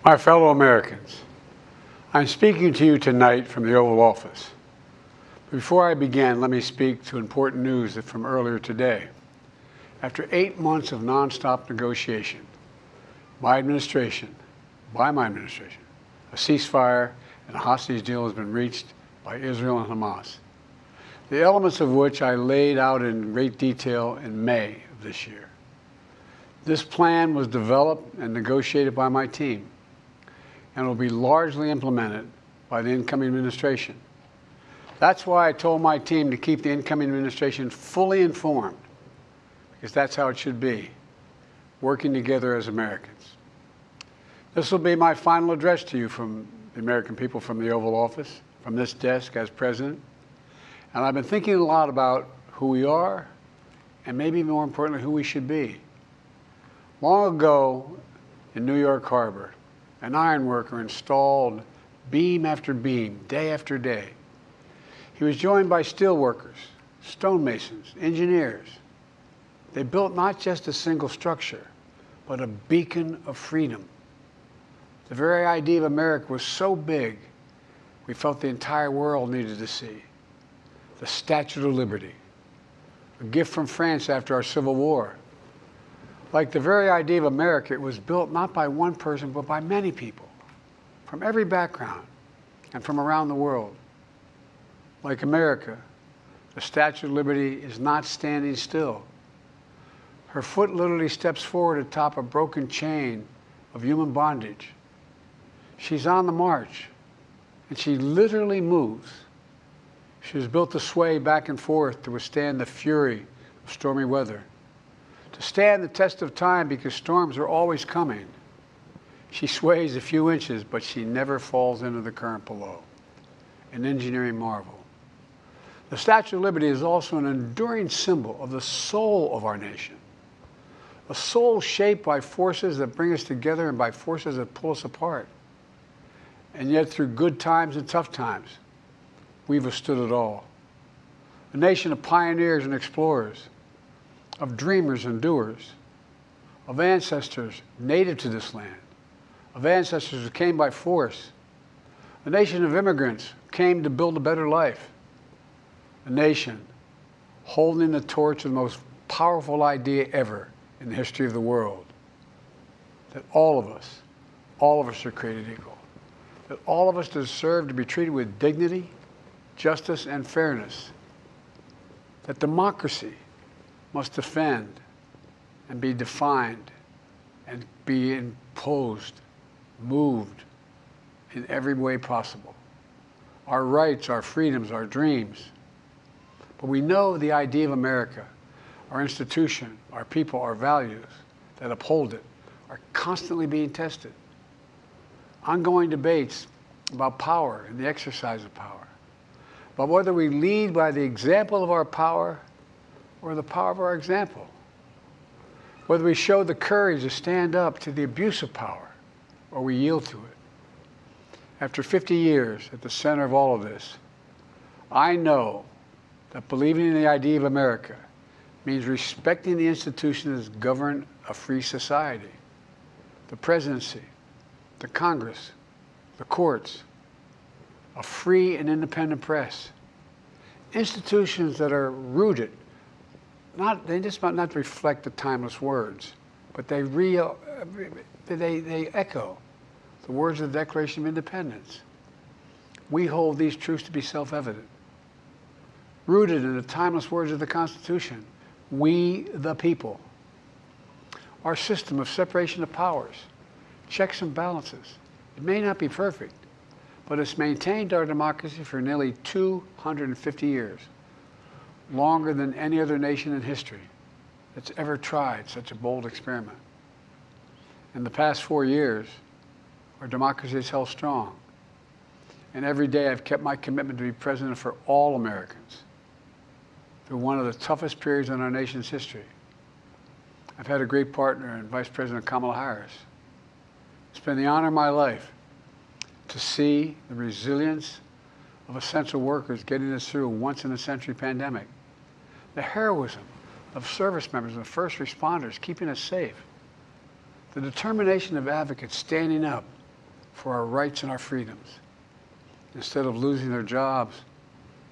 My fellow Americans, I'm speaking to you tonight from the Oval Office. Before I begin, let me speak to important news from earlier today. After 8 months of nonstop negotiation, by my administration, a ceasefire and a hostage deal has been reached by Israel and Hamas, the elements of which I laid out in great detail in May of this year. This plan was developed and negotiated by my team and will be largely implemented by the incoming administration. That's why I told my team to keep the incoming administration fully informed, because that's how it should be, working together as Americans. This will be my final address to you from the American people from the Oval Office, from this desk as president. And I've been thinking a lot about who we are and maybe more importantly, who we should be. Long ago in New York Harbor, an iron worker installed beam after beam, day after day. He was joined by steel workers, stonemasons, engineers. They built not just a single structure, but a beacon of freedom. The very idea of America was so big, we felt the entire world needed to see. The Statue of Liberty, a gift from France after our Civil War. Like the very idea of America, it was built not by one person, but by many people, from every background and from around the world. Like America, the Statue of Liberty is not standing still. Her foot literally steps forward atop a broken chain of human bondage. She's on the march, and she literally moves. She was built to sway back and forth to withstand the fury of stormy weather, to stand the test of time because storms are always coming. She sways a few inches, but she never falls into the current below. An engineering marvel. The Statue of Liberty is also an enduring symbol of the soul of our nation. A soul shaped by forces that bring us together and by forces that pull us apart. And yet through good times and tough times, we've withstood it all. A nation of pioneers and explorers, of dreamers and doers, of ancestors native to this land, of ancestors who came by force, a nation of immigrants who came to build a better life, a nation holding the torch of the most powerful idea ever in the history of the world, that all of us are created equal, that all of us deserve to be treated with dignity, justice, and fairness, that democracy must defend and be defined and be imposed, moved in every way possible. Our rights, our freedoms, our dreams. But we know the idea of America, our institution, our people, our values that uphold it are constantly being tested. Ongoing debates about power and the exercise of power, but whether we lead by the example of our power or the power of our example, whether we show the courage to stand up to the abuse of power or we yield to it. After 50 years at the center of all of this, I know that believing in the idea of America means respecting the institutions that govern a free society, the presidency, the Congress, the courts, a free and independent press, institutions that are rooted, they just might not reflect the timeless words, but they echo the words of the Declaration of Independence. We hold these truths to be self-evident. Rooted in the timeless words of the Constitution, we the people. Our system of separation of powers, checks and balances. It may not be perfect, but it's maintained our democracy for nearly 250 years, longer than any other nation in history that's ever tried such a bold experiment. In the past 4 years, our democracy has held strong. And every day I've kept my commitment to be president for all Americans through one of the toughest periods in our nation's history. I've had a great partner in Vice President Kamala Harris. It's been the honor of my life to see the resilience of essential workers getting us through a once-in-a-century pandemic, the heroism of service members and first responders keeping us safe, the determination of advocates standing up for our rights and our freedoms, instead of losing their jobs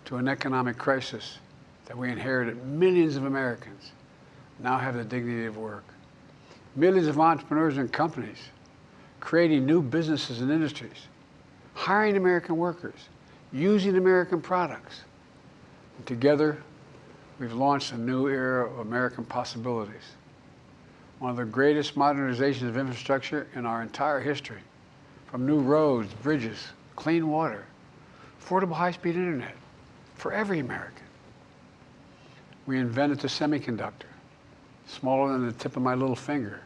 to an economic crisis that we inherited. Millions of Americans now have the dignity of work. Millions of entrepreneurs and companies creating new businesses and industries, hiring American workers, using American products. And together, we've launched a new era of American possibilities. One of the greatest modernizations of infrastructure in our entire history, from new roads, bridges, clean water, affordable high-speed internet for every American. We invented the semiconductor, smaller than the tip of my little finger,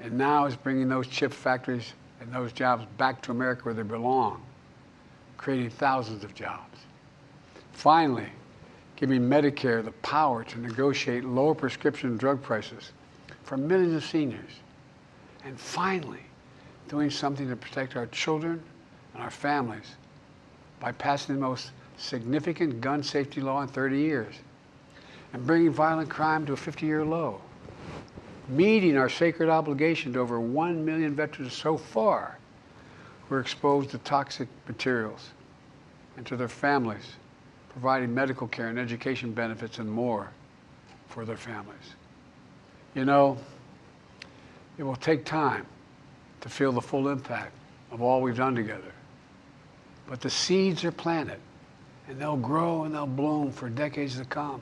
and now is bringing those chip factories and those jobs back to America where they belong, creating thousands of jobs. Finally, giving Medicare the power to negotiate lower prescription drug prices for millions of seniors. And finally, doing something to protect our children and our families by passing the most significant gun safety law in 30 years and bringing violent crime to a 50-year low, meeting our sacred obligation to over 1 million veterans so far who are exposed to toxic materials, and to their families, providing medical care and education benefits and more for their families. You know, it will take time to feel the full impact of all we've done together. But the seeds are planted, and they'll grow and they'll bloom for decades to come.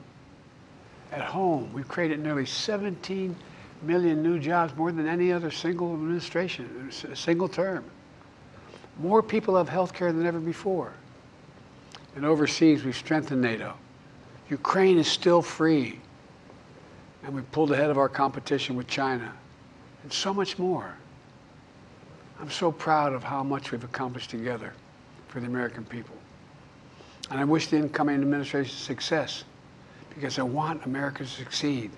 At home, we've created nearly 17 million new jobs, more than any other single administration, a single term. More people have health care than ever before. And overseas, we've strengthened NATO. Ukraine is still free. And we pulled ahead of our competition with China, and so much more. I'm so proud of how much we've accomplished together for the American people. And I wish the incoming administration success, because I want America to succeed.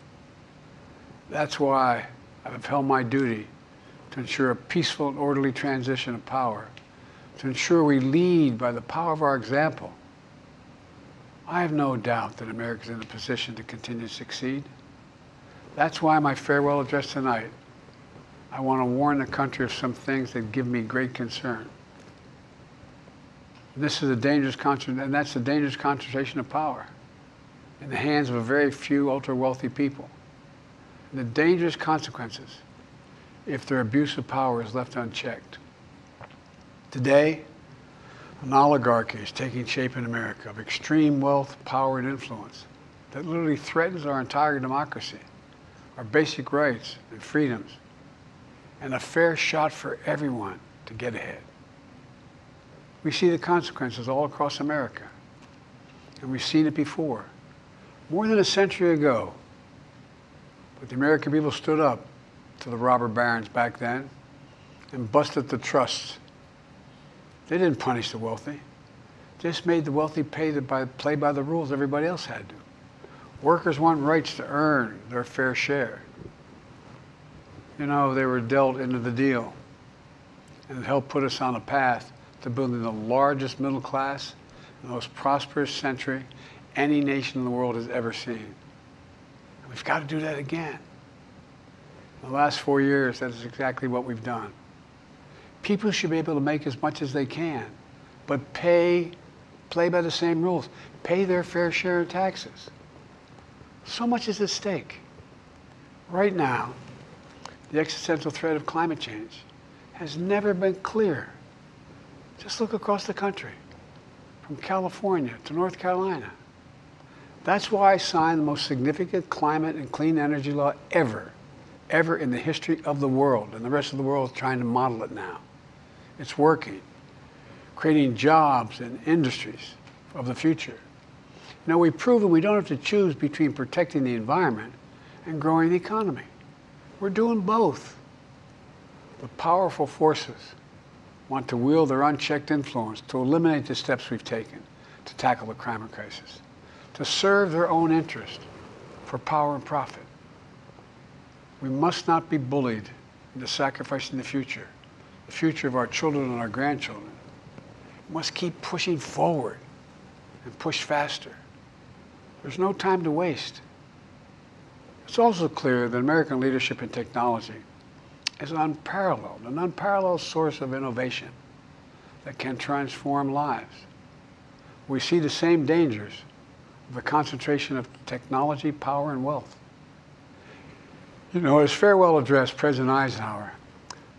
That's why I've upheld my duty to ensure a peaceful and orderly transition of power, to ensure we lead by the power of our example. I have no doubt that America is in a position to continue to succeed. That's why my farewell address tonight, I want to warn the country of some things that give me great concern. This is a dangerous and that's the dangerous concentration of power in the hands of a very few ultra-wealthy people. And the dangerous consequences if their abuse of power is left unchecked. Today, an oligarchy is taking shape in America of extreme wealth, power, and influence that literally threatens our entire democracy, our basic rights and freedoms, and a fair shot for everyone to get ahead. We see the consequences all across America, and we've seen it before. More than a century ago, but the American people stood up to the robber barons back then and busted the trusts. They didn't punish the wealthy. They just made the wealthy play by the rules everybody else had to. Workers want rights to earn their fair share. You know, they were dealt into the deal, and it helped put us on a path to building the largest middle class, the most prosperous century any nation in the world has ever seen. And we've got to do that again. In the last 4 years, that is exactly what we've done. People should be able to make as much as they can, but play by the same rules. Pay their fair share of taxes. So much is at stake. Right now, the existential threat of climate change has never been clearer. Just look across the country, from California to North Carolina. That's why I signed the most significant climate and clean energy law ever in the history of the world, and the rest of the world is trying to model it now. It's working, creating jobs and industries of the future. Now, we've proven we don't have to choose between protecting the environment and growing the economy. We're doing both. The powerful forces want to wield their unchecked influence to eliminate the steps we've taken to tackle the climate crisis, to serve their own interest for power and profit. We must not be bullied into sacrificing the future of our children and our grandchildren. We must keep pushing forward and push faster. There's no time to waste. It's also clear that American leadership in technology is unparalleled, an unparalleled source of innovation that can transform lives. We see the same dangers of the concentration of technology, power, and wealth. You know, his farewell address, President Eisenhower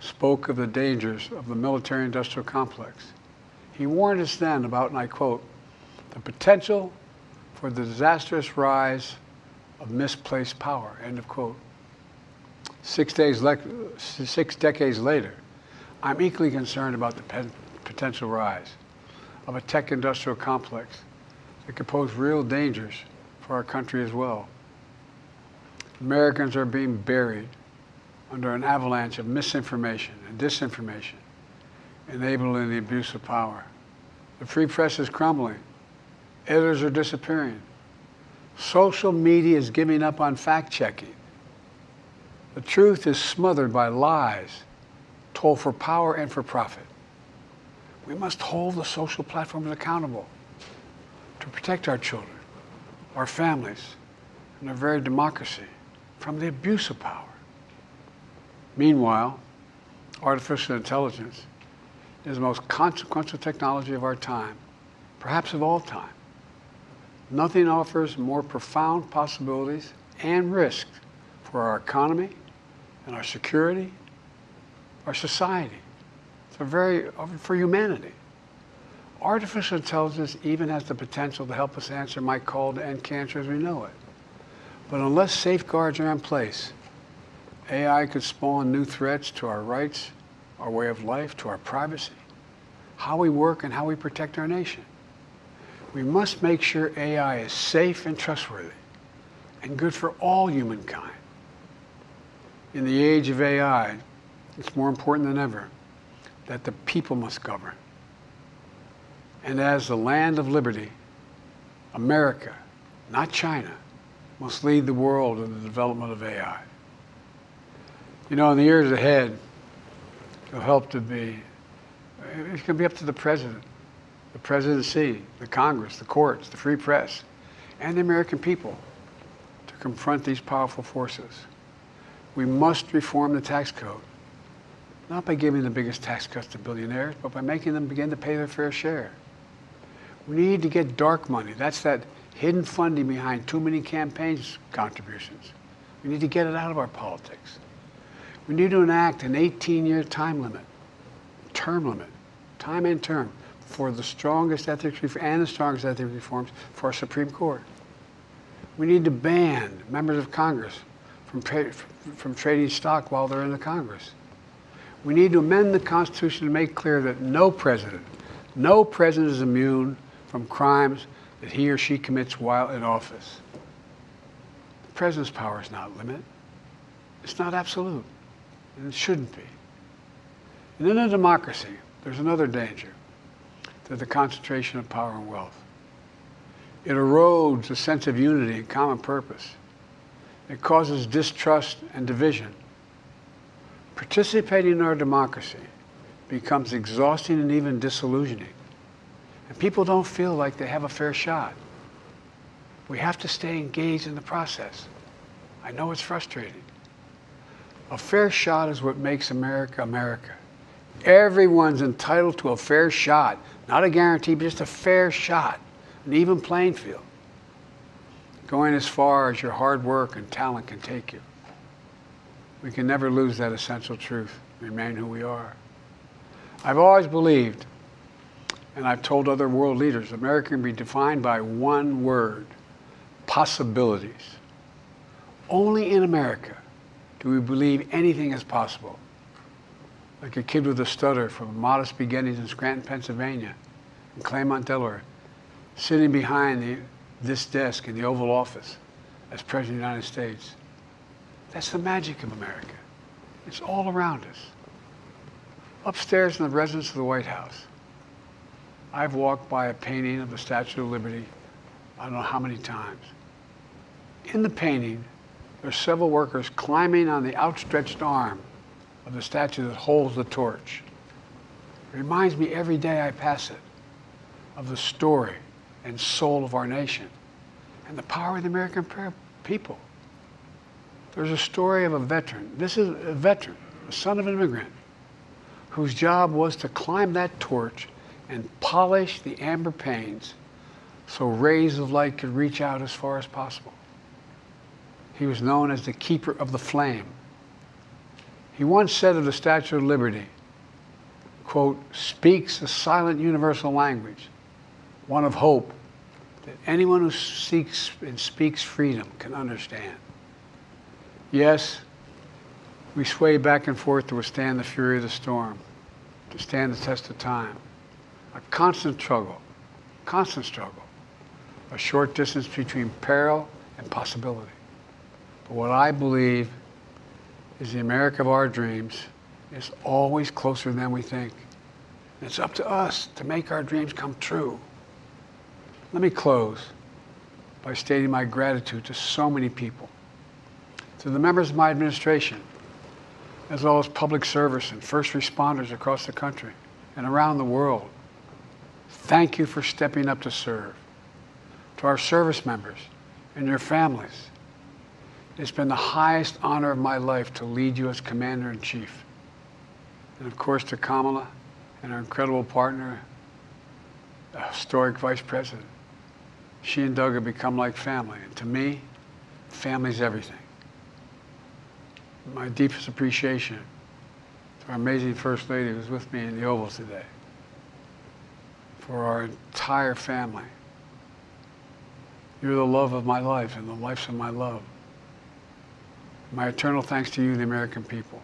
spoke of the dangers of the military-industrial complex. He warned us then about, and I quote, the potential for the disastrous rise of misplaced power, end of quote. 6 decades later, I'm equally concerned about the potential rise of a tech-industrial complex that could pose real dangers for our country as well. Americans are being buried under an avalanche of misinformation and disinformation, enabling the abuse of power. The free press is crumbling. Editors are disappearing. Social media is giving up on fact-checking. The truth is smothered by lies told for power and for profit. We must hold the social platforms accountable to protect our children, our families, and our very democracy from the abuse of power. Meanwhile, artificial intelligence is the most consequential technology of our time, perhaps of all time. Nothing offers more profound possibilities and risks for our economy and our security, our society, for humanity. Artificial intelligence even has the potential to help us answer my call to end cancer as we know it. But unless safeguards are in place, AI could spawn new threats to our rights, our way of life, to our privacy, how we work and how we protect our nation. We must make sure AI is safe and trustworthy and good for all humankind. In the age of AI, it's more important than ever that the people must govern. And as the land of liberty, America, not China, must lead the world in the development of AI. You know, in the years ahead, it's going to be up to the president, the presidency, the Congress, the courts, the free press, and the American people to confront these powerful forces. We must reform the tax code, not by giving the biggest tax cuts to billionaires, but by making them begin to pay their fair share. We need to get dark money. That's that hidden funding behind too many campaigns contributions. We need to get it out of our politics. We need to enact an 18-year time limit, time and term, for the strongest ethics reforms for our Supreme Court. We need to ban members of Congress from trading stock while they're in the Congress. We need to amend the Constitution to make clear that no president is immune from crimes that he or she commits while in office. The president's power is not limited. It's not absolute, and it shouldn't be. And in a democracy, there's another danger to the concentration of power and wealth. It erodes a sense of unity and common purpose. It causes distrust and division. Participating in our democracy becomes exhausting and even disillusioning. And people don't feel like they have a fair shot. We have to stay engaged in the process. I know it's frustrating. A fair shot is what makes America, America. Everyone's entitled to a fair shot. Not a guarantee, but just a fair shot. An even playing field. Going as far as your hard work and talent can take you. We can never lose that essential truth, remain who we are. I've always believed, and I've told other world leaders, America can be defined by one word: possibilities. Only in America do we believe anything is possible. Like a kid with a stutter from modest beginnings in Scranton, Pennsylvania, and Claremont, Delaware, sitting behind this desk in the Oval Office as President of the United States. That's the magic of America. It's all around us. Upstairs in the residence of the White House, I've walked by a painting of the Statue of Liberty I don't know how many times. In the painting, there's several workers climbing on the outstretched arm of the statue that holds the torch. It reminds me every day I pass it of the story and soul of our nation and the power of the American people. There's a story of a veteran. This is a veteran the son of an immigrant, whose job was to climb that torch and polish the amber panes so rays of light could reach out as far as possible. He was known as the keeper of the flame. He once said of the Statue of Liberty, quote, "speaks a silent universal language, one of hope that anyone who seeks and speaks freedom can understand." Yes, we sway back and forth to withstand the fury of the storm, to stand the test of time. A constant struggle, a short distance between peril and possibility. But what I believe is the America of our dreams is always closer than we think. It's up to us to make our dreams come true. Let me close by stating my gratitude to so many people, to the members of my administration, as well as public service and first responders across the country and around the world. Thank you for stepping up to serve. To our service members and your families, it's been the highest honor of my life to lead you as Commander-in-Chief. And of course to Kamala and our incredible partner, the historic Vice President. She and Doug have become like family, and to me, family's everything. My deepest appreciation to our amazing First Lady who's with me in the Oval today, for our entire family. You're the love of my life and the lives of my love. My eternal thanks to you, the American people.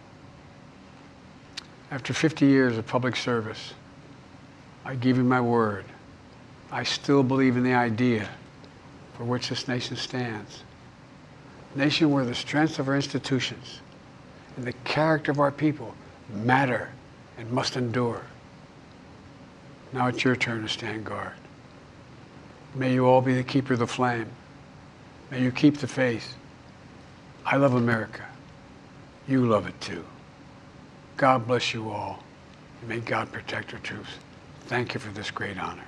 After 50 years of public service, I give you my word. I still believe in the idea for which this nation stands. A nation where the strength of our institutions and the character of our people matter and must endure. Now it's your turn to stand guard. May you all be the keeper of the flame. May you keep the faith. I love America. You love it too. God bless you all, and may God protect our troops. Thank you for this great honor.